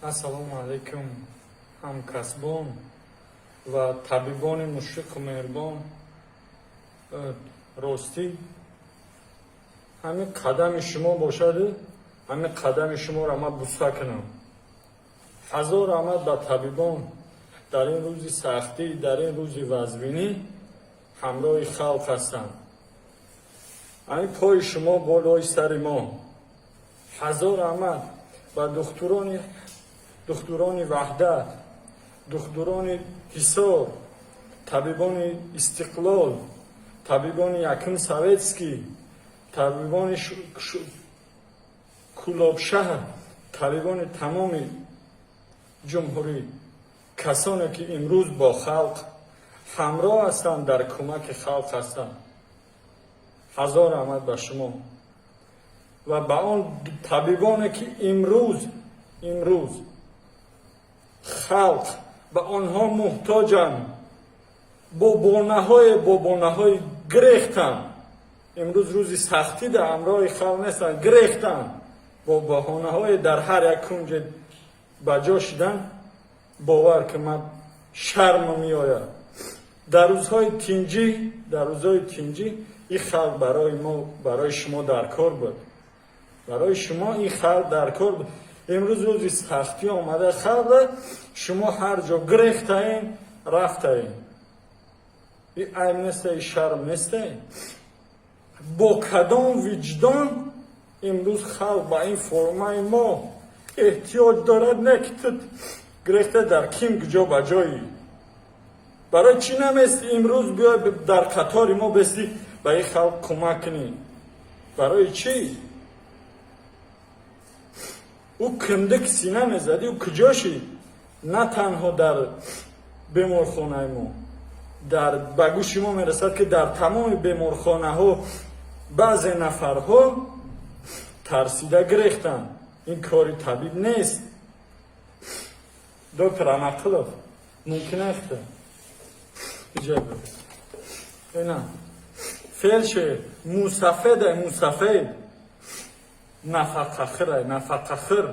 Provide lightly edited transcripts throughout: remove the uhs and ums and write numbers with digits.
ассалому алайкум ҳамкасбон ва табибони мушфиқу меҳрибон. ростӣ ҳамин қадами шумо бошад, ҳамин қадами шуморо ман буста кунам. ҳазор раҳмат ба табибон дар ин рӯзи сахтӣ, дар ин рӯзи вазбинӣ ҳамроҳи халқ ҳастанд. ҳамин пои шумо болои сари мо. ҳазор раҳмат ба духтурони ваҳдат, духтурони ҳисор, табибони истиқлол, табибони якум советскӣ, табибони кулобшаҳр, табибони тамоми ҷумҳурӣ, касоне ки имрӯз бо халқ ҳамроҳ ҳастанд, дар кӯмаки халқ ҳастанд. ҳазор раҳмат ба шумо ва ба он табибоне ки имрӯз халқ ба онҳо муҳтоҷанд, бо бонаҳои гирехтанд. имрӯз рӯзи сахтӣ дар ҳамроҳи халқ нестанд, гирехтанд, бо баҳонаҳое дар ҳар як кунҷе ба ҷо шидан. бовар ки ман шарм меояд. дар рӯзҳои тинҷӣ ин халқ барои шумо дар кор буд. барои шумо ин халқ дар кор буд. имрӯз рӯзи сахтӣ омада халқ, шумо ҳар ҷо гирехтаен, рафтаен. ин айб нестае, ин шарм нестае. бо кадом виҷдон имрӯз халқ ба ин формаи мо эҳтиёҷ дорад? не ки ту гирехта дар ким ҷо ба ҷои. барои чӣ намести имрӯз биёй дар қатори мо бести ба ин халқ кӯмак кунӣ? барои чӣ? ӯ кимдик сина мезади, ӯ куҷоши? на танҳо дар беморхонаи мо, ба гӯши мо мерасад ки дар тамоми беморхонаҳо баъзе нафарҳо тарсида гирехтанд. ин кори табиб нест. доктор Амақилов, мумкин аст ина фелшер мусафед нафақахир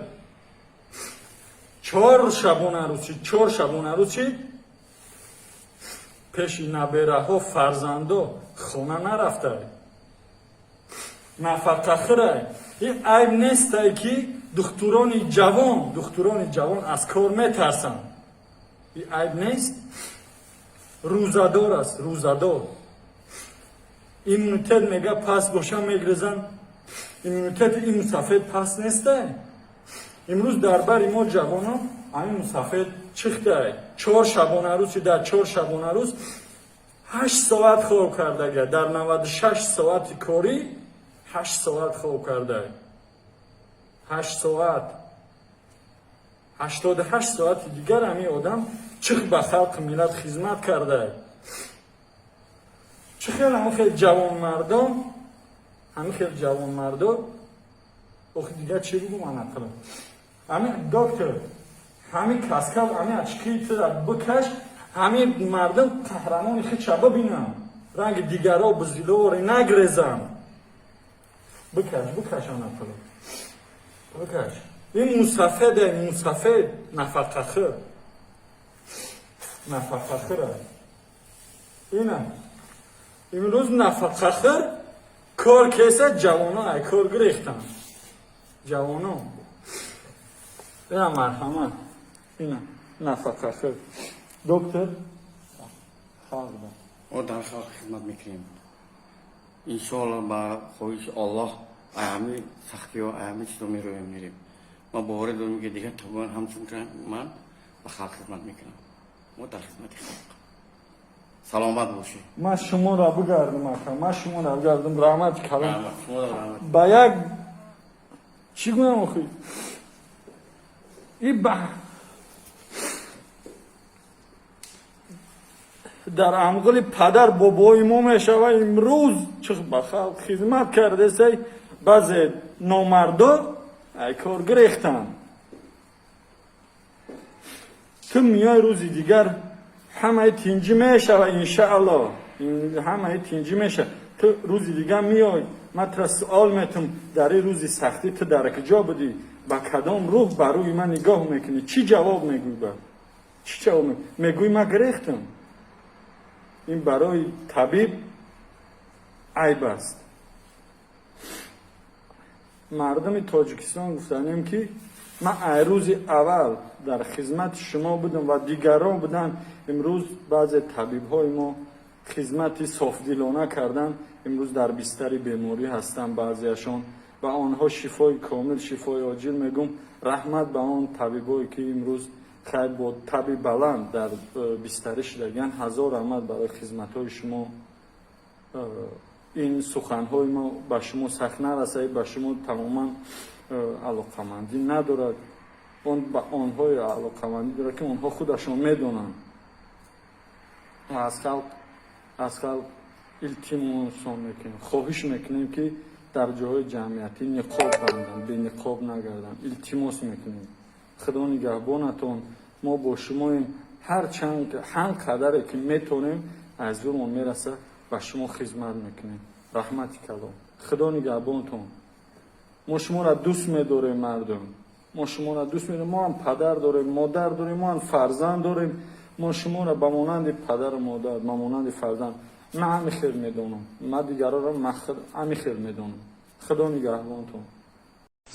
4 шабона рӯзӣ пеши набераҳо, фарзандо хона нарафтад. нафақахирай. ин айб нестае ки духтурони ҷавон аз кор метарсанд. ин айб нест. рӯзадор аст, рӯзадор. иммунитет мега паст боша мегрезанд. иммунитети ин мусафед паст нестае. имрӯз дар бари мо ҷавонон ҳамин мусафед чихтае. 4 шабонарӯзи дар 4 шабонарӯз 8 соат хоб кардага, дар 96 соати корӣ 8 соат хоб кардага. 8 соат. 88 соати дигар ҳамин одам чих ба халқи миллат хизмат кардае. чӣ хеле ҷавонмардон охи дигар чӣ бигӯ ман ақлам. ҳамин доктор, ҳамин каскав, ҳамин ачкии тира бикаш, ҳамин мардум қаҳрамони хича бибинам. ранги дигаро бузиловори нагрезам. бикаш ан ақлам. бикаш. ин мусафед нафақахир. ина имрӯз нафақахир кор кеса ҷавоно ай кор гирехтанд. ҷавоно ина марҳамат. ина нафақахир. доктор ما در خلق خدمت میکنیم انشاءالله با خواهش الله همه سختی و همه چیز رو میریم. ما باور داریم که دیگه طبعا همچون که من با خلق خدمت میکنم. ما در خدمت خلق. سلامت باشی. من شما را بگردم اکرم. رحمت کردم. شما را رحمت. با یک چی گویم اخوی؟ این در امغل پدر بابای ما میشوه. امروز چه به خلق خدمت کرده سی بعضی نامردا ای کار گرفتن. تو میای روزی دیگر همه تینجی میشوه انشاءالله. همه تینجی میشه. تو روزی دیگر میای من ترا سوال میتونم در این روزی سختی تو در کجا بودی؟ ба кадом рӯҳ ба рӯи ман нигоҳ мекунӣ? Чӣ ҷавоб мегӯй? Чӣ ҷавоб мегӯй? Ман гирехтам. ин барои табиб айб аст. мардуми тоҷикистон гуфтанем ки ман ай рӯзи аввал дар хизмати шумо будам ва дигарон буданд. имрӯз баъзе табибҳои мо хизмати софдилона кардан, имрӯз дар бистари беморӣ ҳастанд баъзеашон. ба онҳо шифои комил, шифои оҷил мегӯм. раҳмат ба он табибое ки имрӯз хайр бо таби баланд дар бистарӣ шудагиянд. ҳазор раҳмат барои хизматҳои шумо. ин суханҳои мо ба шумо сахт нарасаид, ба шумо тамоман алоқамандӣ надорад. он ба онҳои алоқамандӣ дорад ки онҳо худашон медонанд. аз халқ илтимосон мекунем, хоҳиш мекунем ки дар ҷоҳои ҷамъиятӣ ниқоб банданд, бениқоб нагарданд. илтимос мекунем. худо нигаҳбонатон. мо бо шумоем. ҳар қадаре ки метонем аз зӯрмон мераса ба шумо хизмат мекунем. раҳмати калом. худо нигаҳбонтон. мо шуморо дӯст медорем мардум. мо шуморо дӯст медорем. мо ҳам падар дорем, модар дорем, мо ҳам фарзанд дорем. мо шуморо ба монанди падару модар, ба монанди фарзанд ман ҳами хел медонам. ман дигаронро ҳами хел медонам. худо нигаҳбонтон.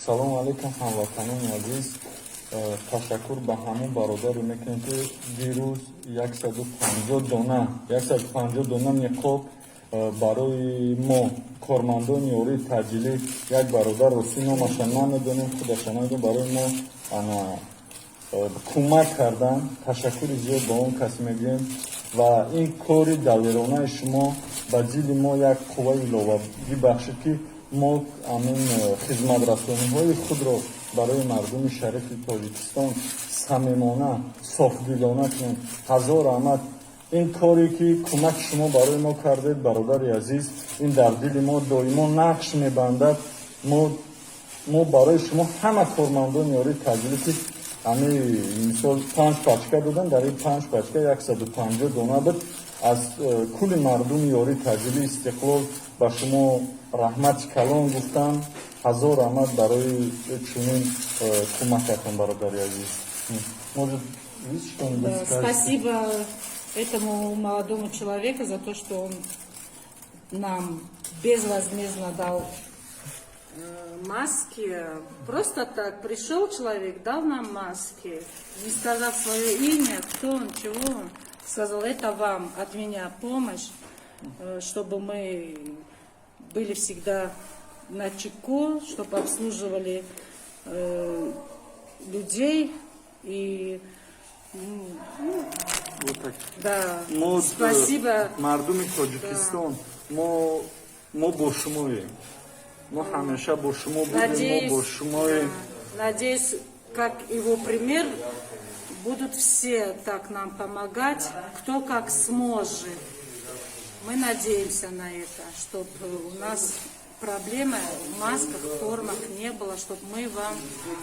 салому алайкум ҳамватанони азиз. ташаккур ба ҳамон бародаре мекунем ки дирӯз 150 дона ниқоб барои мо кормандони ёрии таъҷилӣ як бародар рости номаша намедонем, худаша намедонем, барои мо кӯмак кардан. ташаккури зиёд ба он кас мегӯем ва ин кори давлеронаи шумо ба дили мо як қувваи илова бибахшед ки мо амин хизматрасониҳои худро барои мардуми шарифи тоҷикистон самимона, софдилона кунем. ҳазор раҳмат. ин коре ки кӯмаки шумо барои мо кардед, бародари азиз, ин дар дили мо доимо нақш мебандад. мо барои шумо ҳама кормандони ёрии таъҷилӣ ки мисол 5 пачка додан, дар ин 5 пачка 150 дона буд. аз кулли мардуми ёрии таъҷилии Истиқлол ба шумо раҳмати калон гуфтам. ҳазор раҳмат барои чунин кӯмакатон, бародари азиз. Спасибо этому молодому человеку за то, что он нам безвозмездно дал маски. Просто так пришел человек, дал нам маски, не сказав свое имя, кто он, чего он. Сказал, это вам от меня помощь, чтобы мы были всегда на чеку, чтобы обслуживали людей и да, спасибо. Мардуми Тоҷикистон, мо бо шумоем. мо ҳамеша бо шумо будем, мо бо шумоем. Надеюсь, как его пример, будут все так нам помогать, кто как сможет. Мы надеемся на это, чтобы у нас проблемы в масках, в формах не было, чтобы мы вам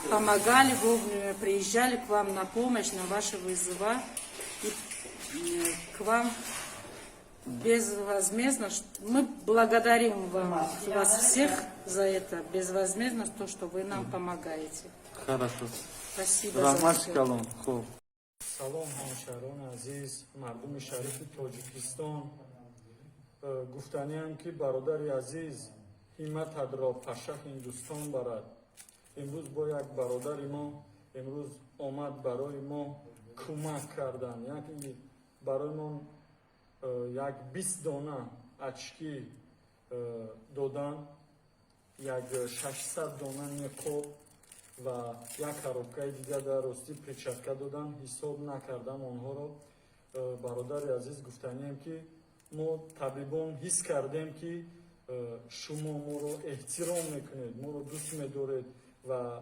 помогали вовремя, приезжали к вам на помощь, на ваши вызова, и к вам безвозмездно. Мы благодарим вас всех за это, безвозмездно, то, что вы нам помогаете. Хорошо. Спасибо. Раҳмати калон. Хуб. Салом ҳамшаҳрони азиз, мардуми шарифи Тоҷикистон. гуфтаниам ки бародари азиз ҳиматадро паша Ҳиндустон барад. имрӯз бо як бародари мо имрӯз омад барои мо кӯмак кардан. барои мо як 20 дона очки додан, як 600 дона ниқоб ва як коробкаи дигар дар рости перчатка додан. ҳисоб накардам онҳоро. бародари азиз гуфтанием ки мо табибон ҳис кардем ки шумо моро эҳтиром мекунед, моро дӯст медоред ва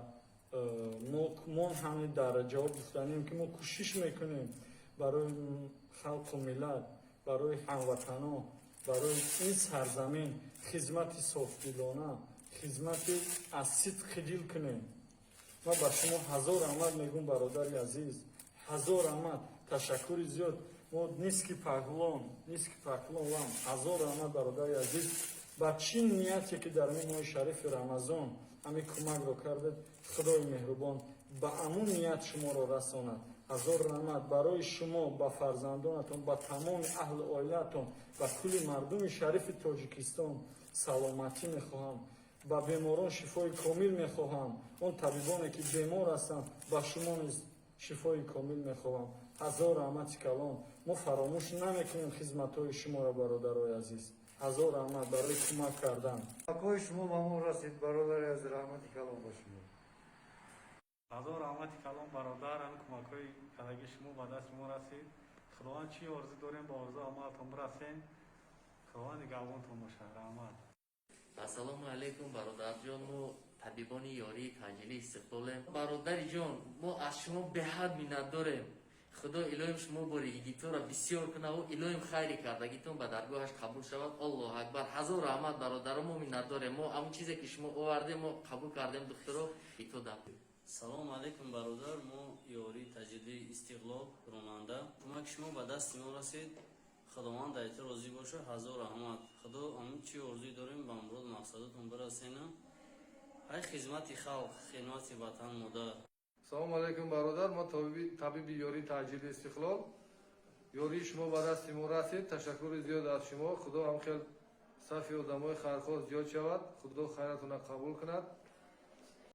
мо ҳамин дараҷаҳо гуфтанием ки мо кӯшиш мекунем барои халқу миллат, барои ҳамватанон, барои ин сарзамин хизмати софдилона, хизмати аз сидқи дил кунем. ман ба шумо ҳазор раҳмат мегӯям, бародари азиз. ҳазор раҳмат, ташаккури зиёд. мо ниски паҳлон вам ҳазор раҳмат, бародари азиз. ба чин нияте ки дар ин моҳи шарифи рамазон ҳамин кӯмакро кардед, خدای مهربان به امون نیت شما را رساند. هزار رحمت برای شما، با فرزندانتون، با تمام اهل عائلتون و کل مردم شریف تاجیکستان سلامتی میخواهم. با بیماران شفای کامل میخواهم. اون طبیبانی که بیمار هستند با شما نیز شفای کامل میخواهم. هزار رحمت کلام. ما فراموش نمیکنیم خدمت‌های شما را برادرای عزیز. هزار رحمت برای کمک کردن. کمک‌های شما به ما رسید برادر از رحمت کلام با شما. هزار رحمت کلام برادر هم کمک‌های کلگی شما به دست ما رسید. خداوند چی آرزو داریم با آرزو عملتون برسین. خداوند نگهبانتون باشه. رحمت. ассалому алайкум бародарҷон, мо табибони ёрии таъҷилии истиқлолем. бародариҷон, мо аз шумо беҳад миннатдорем. худо илоҳим шумо боригитонро бисёр кунаву илоҳим хайри кардагитон ба даргоҳаш қабул шавад. аллоҳу акбар. ҳазор раҳмат бародаро, мо миннатдорем. мо ҳамон чизе ки шумо овардем мо қабул кардем. духтуро итодам. салому алайкум бародар, мо ёрии таъҷилии истиқлол ронанда, кӯмаки шумо ба дасти мо расид. خداوند دایت روزی باشه. هزار رحمت. خدا همین چی ارزوی داریم به امروز مقصدتون برسونیم. ای خدمت خلق، خدمت وطن مادر. سلام علیکم برادر، ما طبیب یاری تعجیل استقلال. یاری شما به دست ما رسید. تشکر زیاد از شما. خدا هم خیلی صفی آدمای خیرخواه زیاد شود. خدا خیرتون قبول کند.